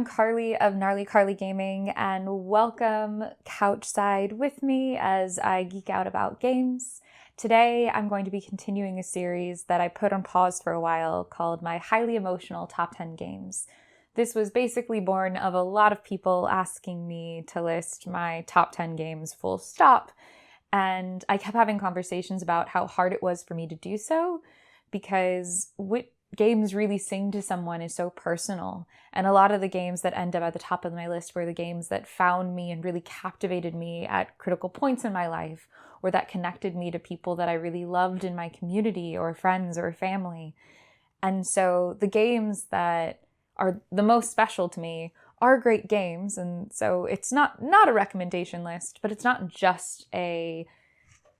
Carley of Gnarly Gaming, and welcome couchside with me as I geek out about games. Today, I'm going to be continuing a series that I put on pause for a while called my highly emotional top 10 games. This was basically born of a lot of people asking me to list my top 10 games full stop, and I kept having conversations about how hard it was for me to do so because what games really sing to someone is so personal. And a lot of the games that end up at the top of my list were the games that found me and really captivated me at critical points in my life, or that connected me to people that I really loved in my community or friends or family. And so the games that are the most special to me are great games. And so it's not a recommendation list, but it's not just a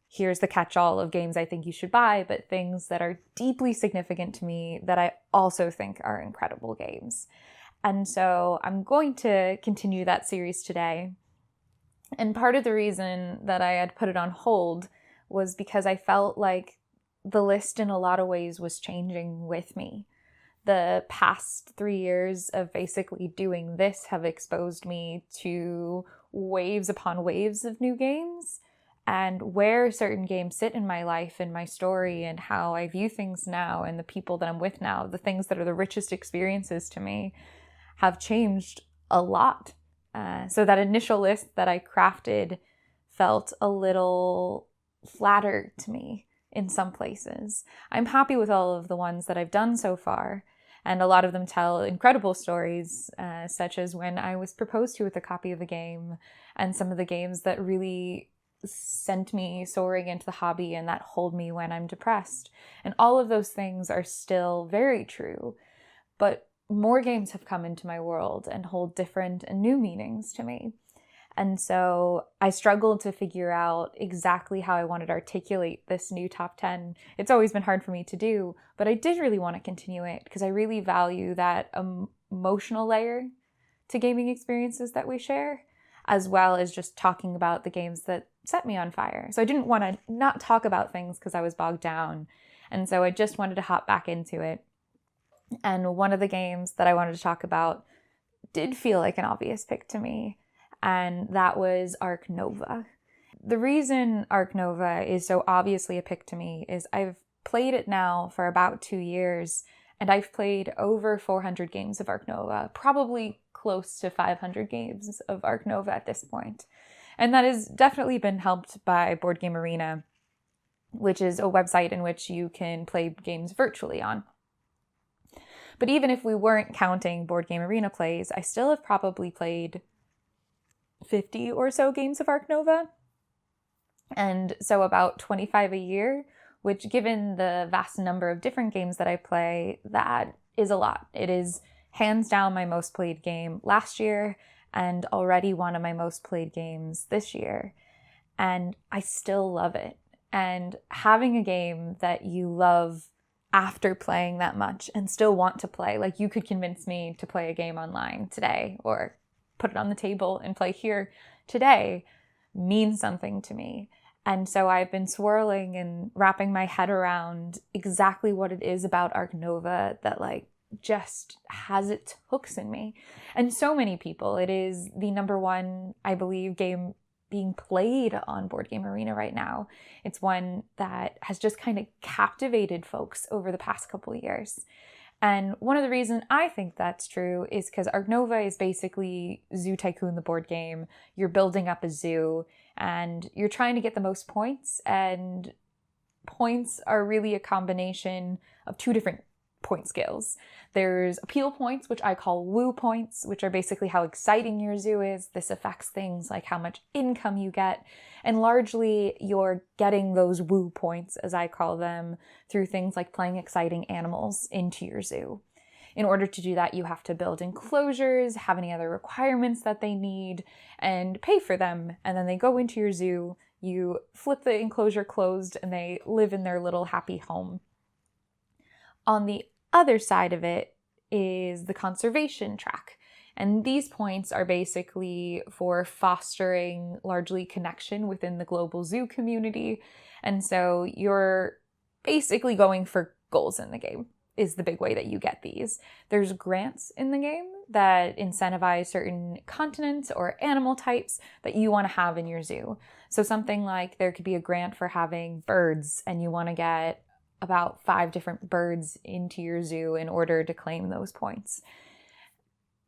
here's the catch-all of games I think you should buy, but things that are deeply significant to me that I also think are incredible games. And so I'm going to continue that series today. And part of the reason that I had put it on hold was because I felt like the list in a lot of ways was changing with me. The past 3 years of basically doing this have exposed me to waves upon waves of new games. And where certain games sit in my life and my story and how I view things now and the people that I'm with now, the things that are the richest experiences to me, have changed a lot. So that initial list that I crafted felt a little flatter to me in some places. I'm happy with all of the ones that I've done so far, and a lot of them tell incredible stories, such as when I was proposed to with a copy of a game, and some of the games that really sent me soaring into the hobby and that hold me when I'm depressed. And all of those things are still very true, but more games have come into my world and hold different and new meanings to me. And so I struggled to figure out exactly how I wanted to articulate this new top 10. It's always been hard for me to do, but I did really want to continue it because I really value that emotional layer to gaming experiences that we share, as well as just talking about the games that set me on fire. So I didn't want to not talk about things because I was bogged down. And so I just wanted to hop back into it. And one of the games that I wanted to talk about did feel like an obvious pick to me, and that was Ark Nova. The reason Ark Nova is so obviously a pick to me is I've played it now for about 2 years, and I've played over 400 games of Ark Nova, probably close to 500 games of Ark Nova at this point. And that has definitely been helped by Board Game Arena, which is a website in which you can play games virtually on. But even if we weren't counting Board Game Arena plays, I still have probably played 50 or so games of Ark Nova. And so about 25 a year, which given the vast number of different games that I play, that is a lot. It is hands down my most played game last year and already one of my most played games this year. And I still love it. And having a game that you love after playing that much and still want to play, like you could convince me to play a game online today or put it on the table and play here today, means something to me. And so I've been swirling and wrapping my head around exactly what it is about Ark Nova that just has its hooks in me. And so many people, it is the number one, I believe, game being played on Board Game Arena right now. It's one that has just kind of captivated folks over the past couple of years. And one of the reasons I think that's true is because Ark Nova is basically Zoo Tycoon, the board game. You're building up a zoo and you're trying to get the most points, and points are really a combination of two different point scales. There's appeal points, which I call woo points, which are basically how exciting your zoo is. This affects things like how much income you get. And largely you're getting those woo points, as I call them, through things like playing exciting animals into your zoo. In order to do that, you have to build enclosures, have any other requirements that they need, and pay for them. And then they go into your zoo, you flip the enclosure closed, and they live in their little happy home. On the other side of it is the conservation track. And these points are basically for fostering largely connection within the global zoo community. And so you're basically going for goals in the game is the big way that you get these. There's grants in the game that incentivize certain continents or animal types that you want to have in your zoo. So something like there could be a grant for having birds, and you want to get about 5 different birds into your zoo in order to claim those points.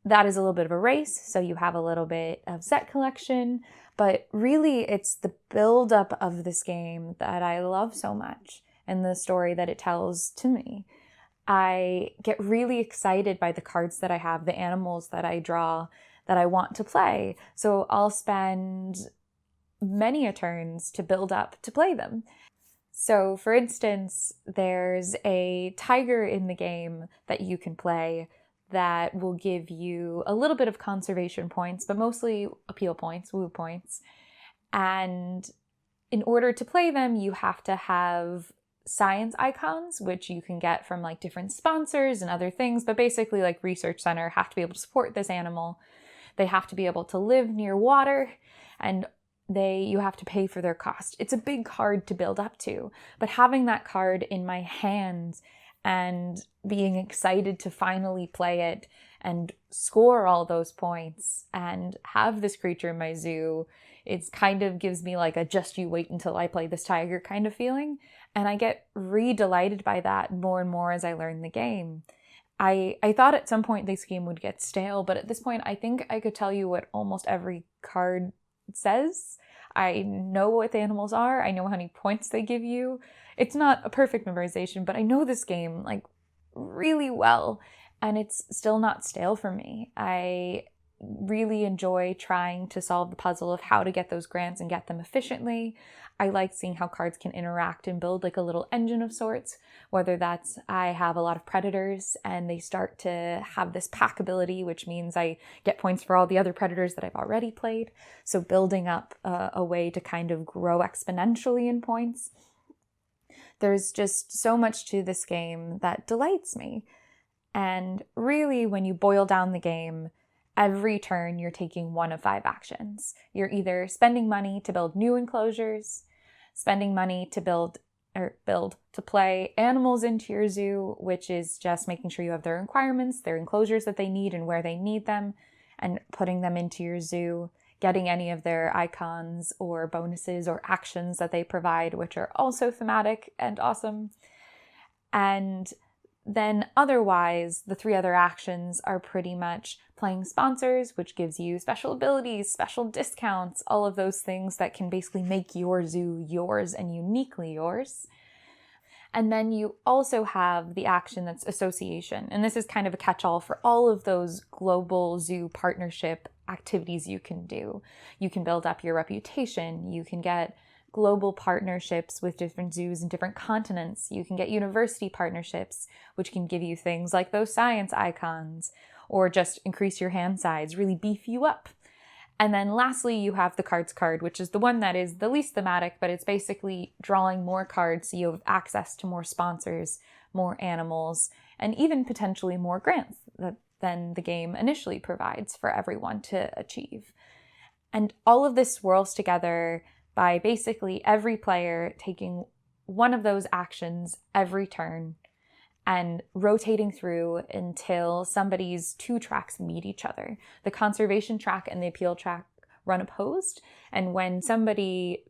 That is a little bit of a race, so you have a little bit of set collection, but really it's the buildup of this game that I love so much and the story that it tells to me. I get really excited by the cards that I have, the animals that I draw that I want to play. So I'll spend many a turns to build up to play them. So for instance, there's a tiger in the game that you can play that will give you a little bit of conservation points, but mostly appeal points, woo points. And in order to play them, you have to have science icons, which you can get from like different sponsors and other things, but basically like Research Center have to be able to support this animal. They have to be able to live near water, and you have to pay for their cost. It's a big card to build up to, but having that card in my hands and being excited to finally play it and score all those points and have this creature in my zoo, it kind of gives me like a just you wait until I play this tiger kind of feeling. And I get re-delighted by that more and more as I learn the game. I thought at some point this game would get stale, but at this point I think I could tell you what almost every card says. I know what the animals are. I know how many points they give you. It's not a perfect memorization, but I know this game like really well, and it's still not stale for me. I really enjoy trying to solve the puzzle of how to get those grants and get them efficiently. I like seeing how cards can interact and build like a little engine of sorts, whether that's I have a lot of predators and they start to have this pack ability, which means I get points for all the other predators that I've already played. So building up a way to kind of grow exponentially in points. There's just so much to this game that delights me. And really, when you boil down the game, every turn you're taking one of 5 actions. You're either spending money to build new enclosures, spending money to play animals into your zoo, which is just making sure you have their requirements, their enclosures that they need and where they need them, and putting them into your zoo, getting any of their icons or bonuses or actions that they provide, which are also thematic and awesome. And then otherwise, the 3 other actions are pretty much playing sponsors, which gives you special abilities, special discounts, all of those things that can basically make your zoo yours and uniquely yours. And then you also have the action that's association. And this is kind of a catch-all for all of those global zoo partnership activities you can do. You can build up your reputation. You can get global partnerships with different zoos in different continents. You can get university partnerships, which can give you things like those science icons, or just increase your hand size, really beef you up. And then lastly, you have the cards card, which is the one that is the least thematic, but it's basically drawing more cards so you have access to more sponsors, more animals, and even potentially more grants than the game initially provides for everyone to achieve. And all of this swirls together by basically every player taking one of those actions every turn and rotating through until somebody's 2 tracks meet each other. The conservation track and the appeal track run opposed, and when somebody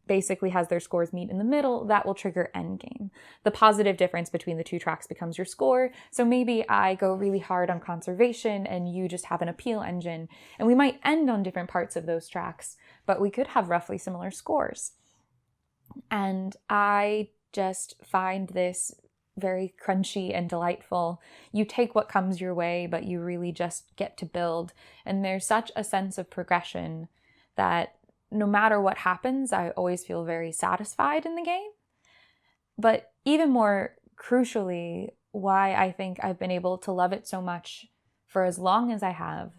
basically has their scores meet in the middle, that will trigger endgame. The positive difference between the 2 tracks becomes your score, so maybe I go really hard on conservation and you just have an appeal engine, and we might end on different parts of those tracks, but we could have roughly similar scores. And I just find this very crunchy and delightful. You take what comes your way, but you really just get to build. And there's such a sense of progression that no matter what happens, I always feel very satisfied in the game. But even more crucially, why I think I've been able to love it so much for as long as I have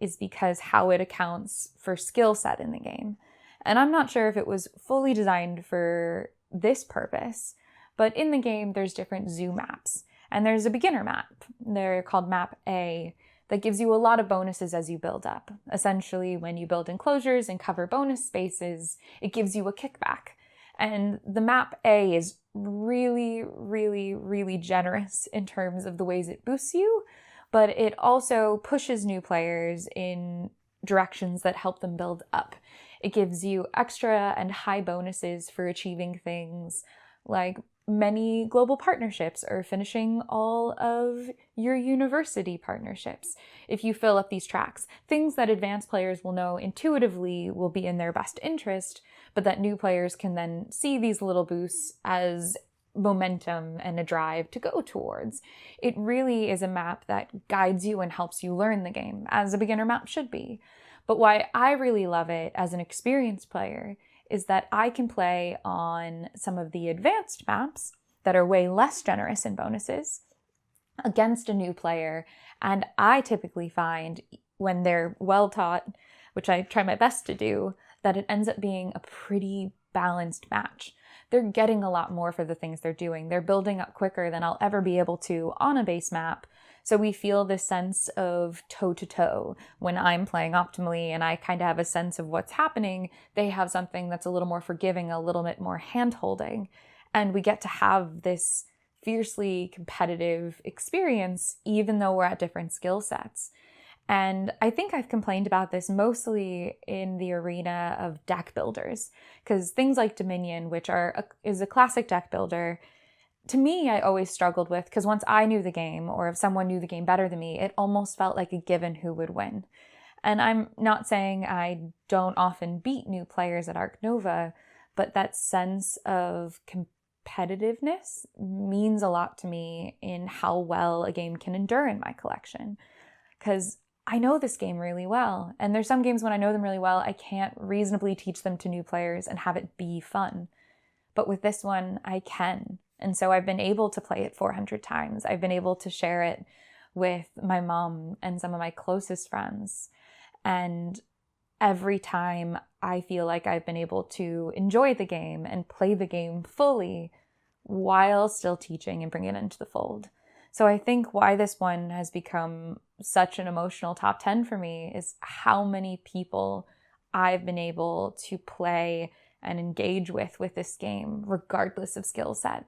is because how it accounts for skill set in the game. And I'm not sure if it was fully designed for this purpose, but in the game, there's different zoo maps. And there's a beginner map. They're called Map A, that gives you a lot of bonuses as you build up. Essentially, when you build enclosures and cover bonus spaces, it gives you a kickback. And the Map A is really, really, really generous in terms of the ways it boosts you, but it also pushes new players in directions that help them build up. It gives you extra and high bonuses for achieving things like many global partnerships or finishing all of your university partnerships. If you fill up these tracks, things that advanced players will know intuitively will be in their best interest, but that new players can then see these little boosts as momentum and a drive to go towards. It really is a map that guides you and helps you learn the game, as a beginner map should be. But why I really love it as an experienced player is that I can play on some of the advanced maps that are way less generous in bonuses against a new player. And I typically find when they're well taught, which I try my best to do, that it ends up being a pretty balanced match. They're getting a lot more for the things they're doing. They're building up quicker than I'll ever be able to on a base map. So we feel this sense of toe-to-toe when I'm playing optimally and I kind of have a sense of what's happening. They have something that's a little more forgiving, a little bit more hand-holding. And we get to have this fiercely competitive experience even though we're at different skill sets. And I think I've complained about this mostly in the arena of deck builders, because things like Dominion, which is a classic deck builder, to me, I always struggled with, because once I knew the game, or if someone knew the game better than me, it almost felt like a given who would win. And I'm not saying I don't often beat new players at Ark Nova, but that sense of competitiveness means a lot to me in how well a game can endure in my collection. Because I know this game really well, and there's some games when I know them really well, I can't reasonably teach them to new players and have it be fun. But with this one, I can. And so I've been able to play it 400 times. I've been able to share it with my mom and some of my closest friends. And every time I feel like I've been able to enjoy the game and play the game fully while still teaching and bringing it into the fold. So I think why this one has become such an emotional top 10 for me is how many people I've been able to play and engage with this game, regardless of skill set.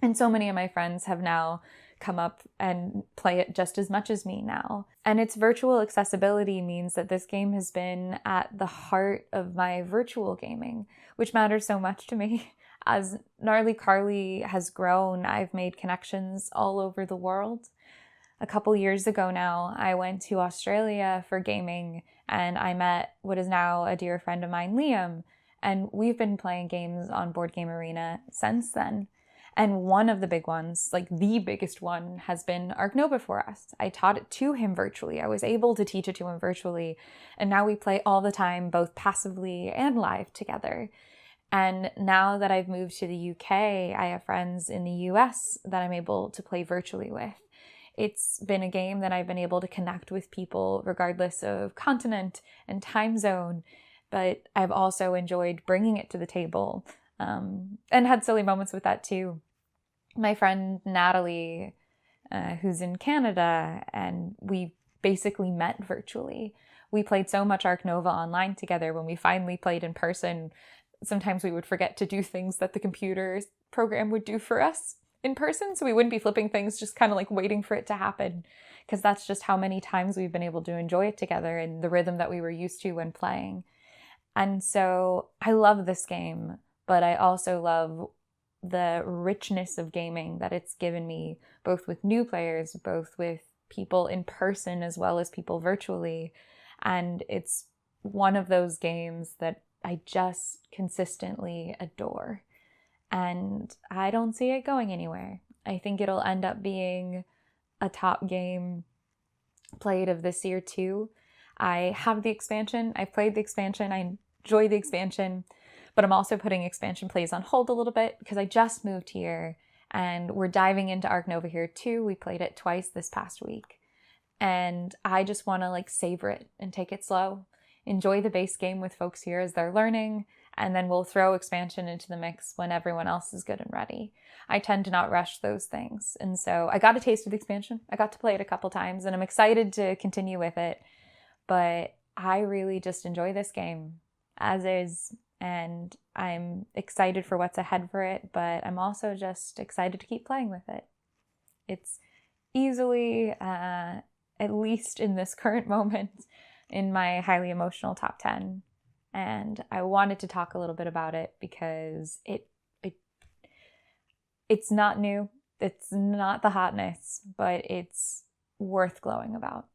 And so many of my friends have now come up and play it just as much as me now. And its virtual accessibility means that this game has been at the heart of my virtual gaming, which matters so much to me. As Gnarly Carley has grown, I've made connections all over the world. A couple years ago now, I went to Australia for gaming, and I met what is now a dear friend of mine, Liam, and we've been playing games on Board Game Arena since then. And one of the big ones, like the biggest one, has been Ark Nova for us. I taught it to him virtually. I was able to teach it to him virtually. And now we play all the time, both passively and live together. And now that I've moved to the UK, I have friends in the US that I'm able to play virtually with. It's been a game that I've been able to connect with people regardless of continent and time zone. But I've also enjoyed bringing it to the table and had silly moments with that too. My friend Gnarly, who's in Canada, and we basically met virtually. We played so much Ark Nova online together. When we finally played in person, sometimes we would forget to do things that the computer program would do for us in person. So we wouldn't be flipping things, just kind of like waiting for it to happen, because that's just how many times we've been able to enjoy it together and the rhythm that we were used to when playing. And so I love this game, but I also love the richness of gaming that it's given me, both with new players, both with people in person as well as people virtually. And it's one of those games that I just consistently adore. And I don't see it going anywhere. I think it'll end up being a top game played of this year too. I have the expansion. I've played the expansion. I enjoy the expansion. But I'm also putting expansion plays on hold a little bit because I just moved here and we're diving into Ark Nova here too. We played it twice this past week. And I just want to savor it and take it slow. Enjoy the base game with folks here as they're learning, and then we'll throw expansion into the mix when everyone else is good and ready. I tend to not rush those things. And so I got a taste of the expansion. I got to play it a couple times and I'm excited to continue with it. But I really just enjoy this game as is. And I'm excited for what's ahead for it, but I'm also just excited to keep playing with it. It's easily, at least in this current moment, in my highly emotional top 10. And I wanted to talk a little bit about it because it's not new. It's not the hotness, but it's worth glowing about.